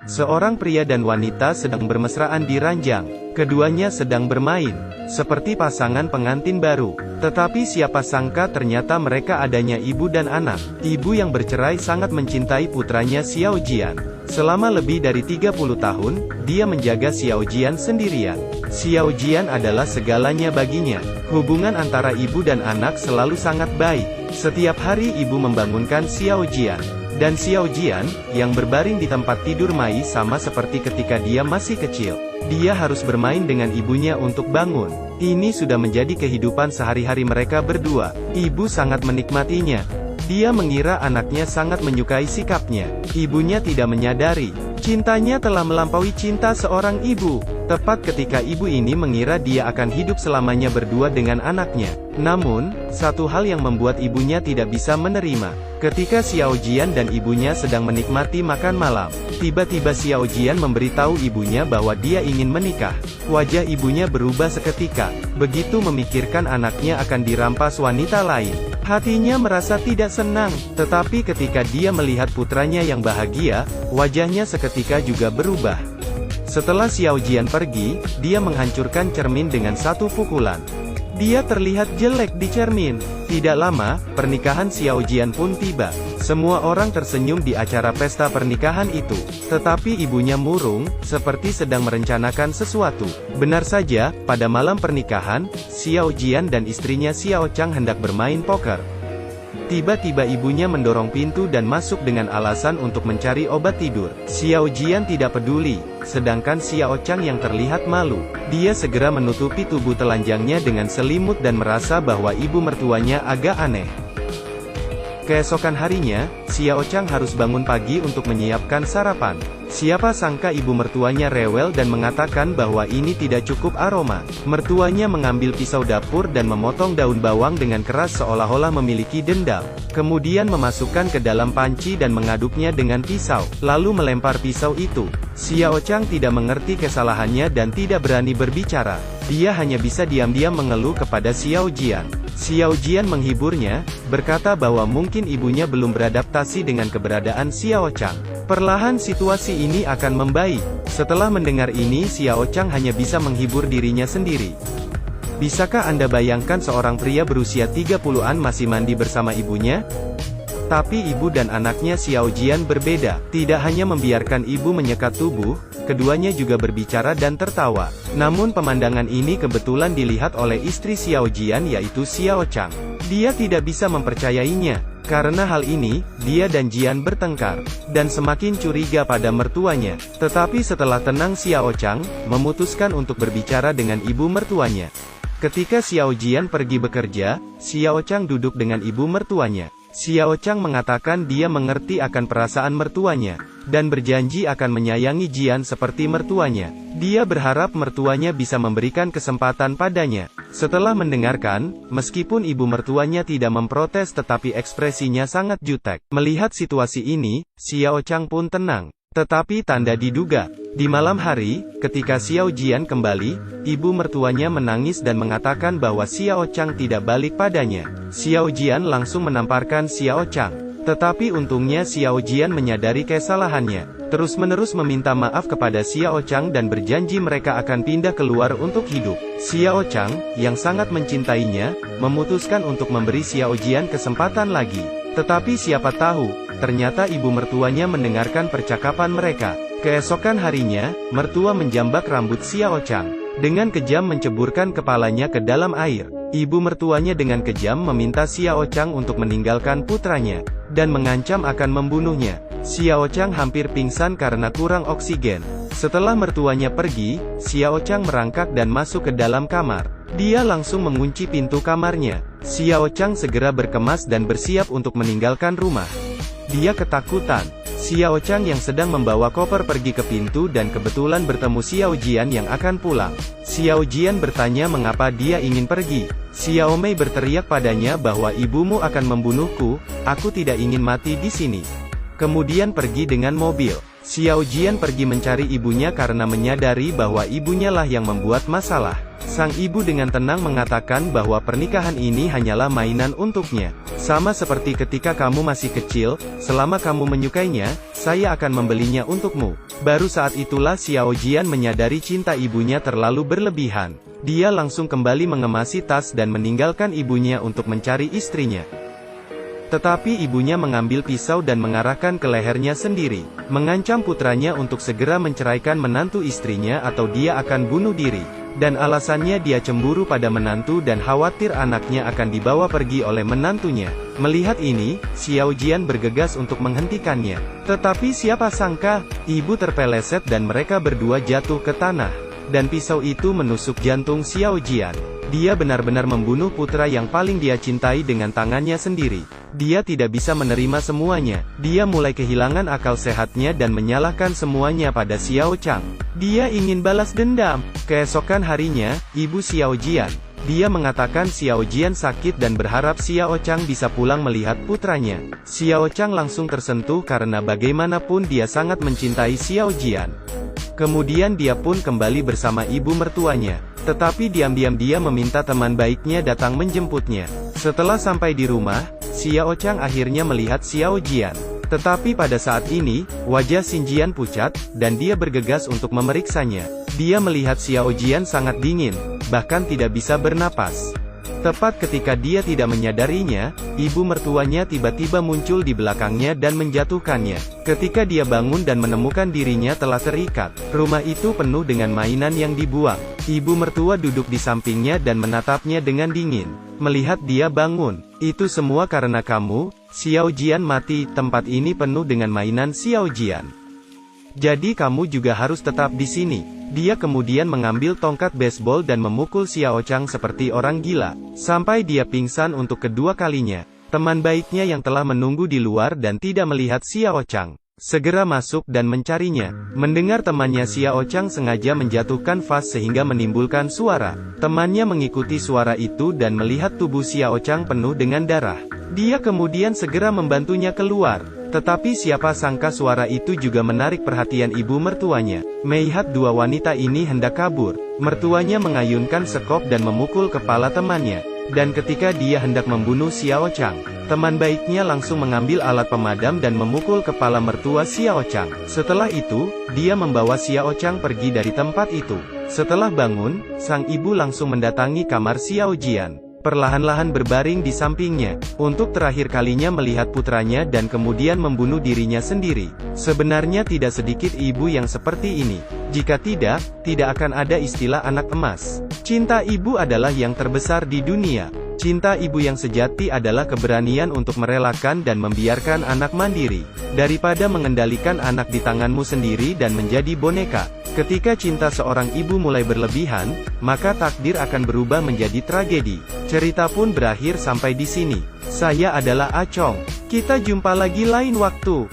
Seorang pria dan wanita sedang bermesraan di ranjang. Keduanya sedang bermain, seperti pasangan pengantin baru. Tetapi siapa sangka ternyata mereka adanya ibu dan anak. Ibu yang bercerai sangat mencintai putranya Xiao Jian. Selama lebih dari 30 tahun, dia menjaga Xiao Jian sendirian. Xiao Jian adalah segalanya baginya. Hubungan antara ibu dan anak selalu sangat baik. Setiap hari ibu membangunkan Xiao Jian. Dan Xiao Jian, yang berbaring di tempat tidur Mai sama seperti ketika dia masih kecil. Dia harus bermain dengan ibunya untuk bangun. Ini sudah menjadi kehidupan sehari-hari mereka berdua. Ibu sangat menikmatinya. Dia mengira anaknya sangat menyukai sikapnya. Ibunya tidak menyadari. Cintanya telah melampaui cinta seorang ibu. Tepat ketika ibu ini mengira dia akan hidup selamanya berdua dengan anaknya. Namun, satu hal yang membuat ibunya tidak bisa menerima. Ketika Xiao Jian dan ibunya sedang menikmati makan malam, tiba-tiba Xiao Jian memberitahu ibunya bahwa dia ingin menikah. Wajah ibunya berubah seketika. Begitu memikirkan anaknya akan dirampas wanita lain. Hatinya merasa tidak senang, tetapi ketika dia melihat putranya yang bahagia, wajahnya seketika juga berubah. Setelah Xiao Jian pergi, dia menghancurkan cermin dengan satu pukulan. Dia terlihat jelek di cermin. Tidak lama, pernikahan Xiao Jian pun tiba. Semua orang tersenyum di acara pesta pernikahan itu. Tetapi ibunya murung, seperti sedang merencanakan sesuatu. Benar saja, pada malam pernikahan, Xiao Jian dan istrinya Xiao Chang hendak bermain poker. Tiba-tiba ibunya mendorong pintu dan masuk dengan alasan untuk mencari obat tidur. Xiao Jian tidak peduli, sedangkan Xiao Chang yang terlihat malu. Dia segera menutupi tubuh telanjangnya dengan selimut dan merasa bahwa ibu mertuanya agak aneh. Keesokan harinya, Xiao Chang harus bangun pagi untuk menyiapkan sarapan. Siapa sangka ibu mertuanya rewel dan mengatakan bahwa ini tidak cukup aroma. Mertuanya mengambil pisau dapur dan memotong daun bawang dengan keras seolah-olah memiliki dendam. Kemudian memasukkan ke dalam panci dan mengaduknya dengan pisau, lalu melempar pisau itu. Xiao Chang tidak mengerti kesalahannya dan tidak berani berbicara. Dia hanya bisa diam-diam mengeluh kepada Xiao Jian. Xiao Jian menghiburnya, berkata bahwa mungkin ibunya belum beradaptasi dengan keberadaan Xiao Chang. Perlahan situasi ini akan membaik. Setelah mendengar ini Xiao Chang hanya bisa menghibur dirinya sendiri. Bisakah Anda bayangkan seorang pria berusia 30-an masih mandi bersama ibunya? Tapi ibu dan anaknya Xiao Jian berbeda. Tidak hanya membiarkan ibu menyekat tubuh, keduanya juga berbicara dan tertawa. Namun pemandangan ini kebetulan dilihat oleh istri Xiao Jian yaitu Xiao Chang. Dia tidak bisa mempercayainya. Karena hal ini, dia dan Jian bertengkar, dan semakin curiga pada mertuanya. Tetapi setelah tenang Xiao Chang, memutuskan untuk berbicara dengan ibu mertuanya. Ketika Xiao Jian pergi bekerja, Xiao Chang duduk dengan ibu mertuanya. Xiao Chang mengatakan dia mengerti akan perasaan mertuanya, dan berjanji akan menyayangi Jian seperti mertuanya. Dia berharap mertuanya bisa memberikan kesempatan padanya. Setelah mendengarkan, meskipun ibu mertuanya tidak memprotes tetapi ekspresinya sangat jutek. Melihat situasi ini, Xiao Chang pun tenang. Tetapi tanda diduga. Di malam hari, ketika Xiao Jian kembali, ibu mertuanya menangis dan mengatakan bahwa Xiao Chang tidak balik padanya. Xiao Jian langsung menamparkan Xiao Chang. Tetapi untungnya Xiao Jian menyadari kesalahannya. Terus-menerus meminta maaf kepada Xiao Chang dan berjanji mereka akan pindah keluar untuk hidup. Xiao Chang, yang sangat mencintainya, memutuskan untuk memberi Xiao Jian kesempatan lagi. Tetapi siapa tahu, ternyata ibu mertuanya mendengarkan percakapan mereka. Keesokan harinya, mertua menjambak rambut Xiao Chang. Dengan kejam menceburkan kepalanya ke dalam air. Ibu mertuanya dengan kejam meminta Xiao Chang untuk meninggalkan putranya, dan mengancam akan membunuhnya. Xiao Chang hampir pingsan karena kurang oksigen. Setelah mertuanya pergi, Xiao Chang merangkak dan masuk ke dalam kamar. Dia langsung mengunci pintu kamarnya. Xiao Chang segera berkemas dan bersiap untuk meninggalkan rumah. Dia ketakutan. Xiao Chang yang sedang membawa koper pergi ke pintu dan kebetulan bertemu Xiao Jian yang akan pulang. Xiao Jian bertanya mengapa dia ingin pergi. Xiao Mei berteriak padanya bahwa ibumu akan membunuhku, aku tidak ingin mati di sini. Kemudian pergi dengan mobil. Xiao Jian pergi mencari ibunya karena menyadari bahwa ibunya lah yang membuat masalah. Sang ibu dengan tenang mengatakan bahwa pernikahan ini hanyalah mainan untuknya. Sama seperti ketika kamu masih kecil, selama kamu menyukainya, saya akan membelinya untukmu. Baru saat itulah Xiao Jian menyadari cinta ibunya terlalu berlebihan. Dia langsung kembali mengemasi tas dan meninggalkan ibunya untuk mencari istrinya. Tetapi ibunya mengambil pisau dan mengarahkan ke lehernya sendiri, mengancam putranya untuk segera menceraikan menantu istrinya atau dia akan bunuh diri. Dan alasannya dia cemburu pada menantu dan khawatir anaknya akan dibawa pergi oleh menantunya. Melihat ini, Xiao Jian bergegas untuk menghentikannya. Tetapi siapa sangka, ibu terpeleset dan mereka berdua jatuh ke tanah. Dan pisau itu menusuk jantung Xiao Jian. Dia benar-benar membunuh putra yang paling dia cintai dengan tangannya sendiri. Dia tidak bisa menerima semuanya. Dia mulai kehilangan akal sehatnya dan menyalahkan semuanya pada Xiao Chang. Dia ingin balas dendam. Keesokan harinya, ibu Xiao Jian. Dia mengatakan Xiao Jian sakit dan berharap Xiao Chang bisa pulang melihat putranya. Xiao Chang langsung tersentuh karena bagaimanapun dia sangat mencintai Xiao Jian. Kemudian dia pun kembali bersama ibu mertuanya. Tetapi diam-diam dia meminta teman baiknya datang menjemputnya. Setelah sampai di rumah, Xiao Chang akhirnya melihat Xiao Jian. Tetapi pada saat ini, wajah Xin Jian pucat, dan dia bergegas untuk memeriksanya. Dia melihat Xiao Jian sangat dingin, bahkan tidak bisa bernapas. Tepat ketika dia tidak menyadarinya, ibu mertuanya tiba-tiba muncul di belakangnya dan menjatuhkannya. Ketika dia bangun dan menemukan dirinya telah terikat, rumah itu penuh dengan mainan yang dibuang. Ibu mertua duduk di sampingnya dan menatapnya dengan dingin. Melihat dia bangun, itu semua karena kamu, Xiao Jian mati, tempat ini penuh dengan mainan Xiao Jian. Jadi kamu juga harus tetap di sini. Dia kemudian mengambil tongkat baseball dan memukul Xiao Chang seperti orang gila, sampai dia pingsan untuk kedua kalinya. Teman baiknya yang telah menunggu di luar dan tidak melihat Xiao Chang, segera masuk dan mencarinya. Mendengar temannya Xiao Chang sengaja menjatuhkan vas sehingga menimbulkan suara. Temannya mengikuti suara itu dan melihat tubuh Xiao Chang penuh dengan darah. Dia kemudian segera membantunya keluar. Tetapi siapa sangka suara itu juga menarik perhatian ibu mertuanya. Melihat dua wanita ini hendak kabur, mertuanya mengayunkan sekop dan memukul kepala temannya. Dan ketika dia hendak membunuh Xiao Chang, teman baiknya langsung mengambil alat pemadam dan memukul kepala mertua Xiao Chang. Setelah itu, dia membawa Xiao Chang pergi dari tempat itu. Setelah bangun, sang ibu langsung mendatangi kamar Xiao Jian. Perlahan-lahan berbaring di sampingnya, untuk terakhir kalinya melihat putranya dan kemudian membunuh dirinya sendiri. Sebenarnya tidak sedikit ibu yang seperti ini. Jika tidak akan ada istilah anak emas. Cinta ibu adalah yang terbesar di dunia. Cinta ibu yang sejati adalah keberanian untuk merelakan dan membiarkan anak mandiri, daripada mengendalikan anak di tanganmu sendiri dan menjadi boneka. Ketika cinta seorang ibu mulai berlebihan, maka takdir akan berubah menjadi tragedi. Cerita pun berakhir sampai di sini. Saya adalah Acong. Kita jumpa lagi lain waktu.